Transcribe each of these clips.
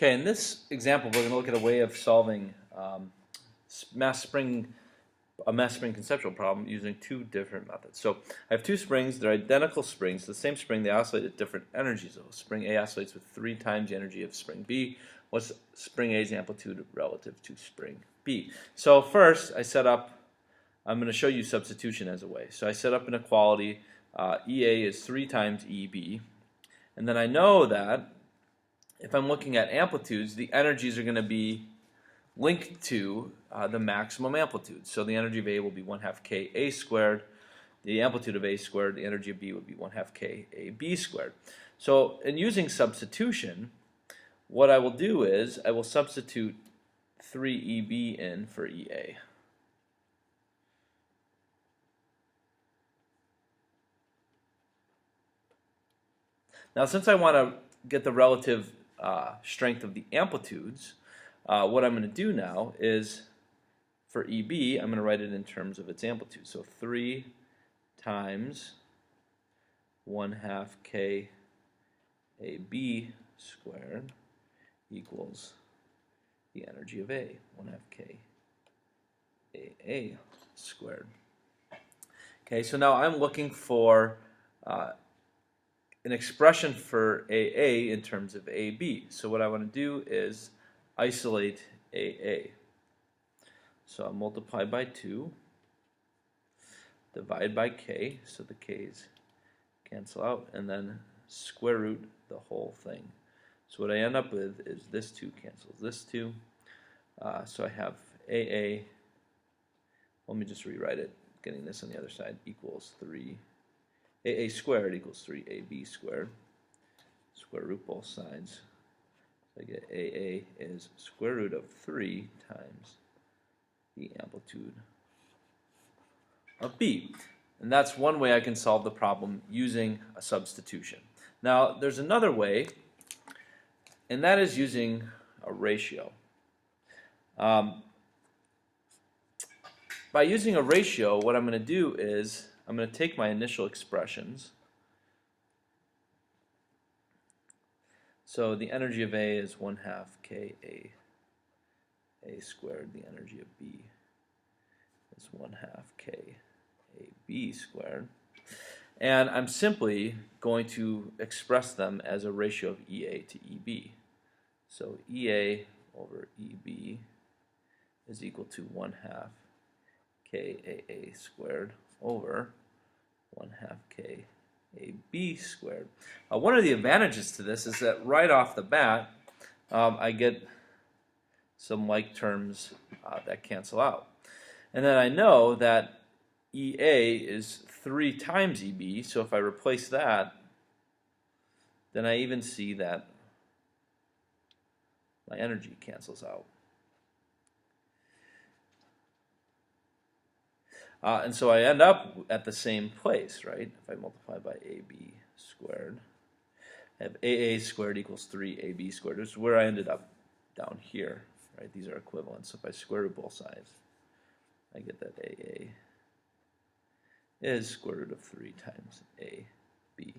Okay, in this example, we're going to look at a way of solving a mass spring conceptual problem using two different methods. So I have two springs. They're identical springs. The same spring, they oscillate at different energies. So spring A oscillates with 3 times the energy of spring B. What's spring A's amplitude relative to spring B? So first, I'm going to show you substitution as a way. So I set up an equality. EA is 3 times EB. And then I know that if I'm looking at amplitudes, the energies are going to be linked to the maximum amplitude. So the energy of A will be 1/2 k A squared. The amplitude of A squared, the energy of B would be 1/2 k A B squared. So in using substitution, what I will do is I will substitute 3EB in for EA. Now since I want to get the relative strength of the amplitudes, what I'm going to do now is for EB, I'm going to write it in terms of its amplitude. So 3 times 1/2 k AB squared equals the energy of A, 1/2 k AA squared. Okay, so now I'm looking for an expression for AA in terms of AB. So what I want to do is isolate AA. So I'll multiply by 2, divide by k, so the k's cancel out, and then square root the whole thing. So what I end up with is this 2 cancels this 2. So I have AA, let me just rewrite it, getting this on the other side, equals 3. AA squared equals 3AB squared. Square root both sides. So I get AA is square root of 3 times the amplitude of B. And that's one way I can solve the problem using a substitution. Now there's another way, and that is using a ratio. By using a ratio, what I'm going to do is I'm going to take my initial expressions. So the energy of A is 1/2 k A squared. The energy of B is 1/2 k AB squared. And I'm simply going to express them as a ratio of EA to EB. So EA over EB is equal to 1/2 k AA squared over 1/2 k AB squared. One of the advantages to this is that right off the bat, I get some like terms that cancel out. And then I know that EA is 3 times EB, so if I replace that, then I even see that my energy cancels out. And so I end up at the same place, right? If I multiply by AB squared, I have AA squared equals 3AB squared. This is where I ended up down here, right? These are equivalent. So if I square root both sides, I get that AA is square root of 3 times AB.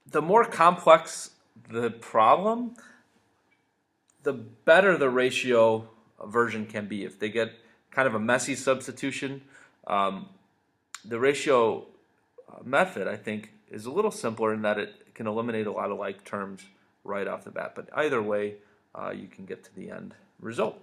The more complex the problem, the better the ratio version can be. If they get kind of a messy substitution, the ratio method, I think, is a little simpler in that it can eliminate a lot of like terms right off the bat. But either way, you can get to the end result.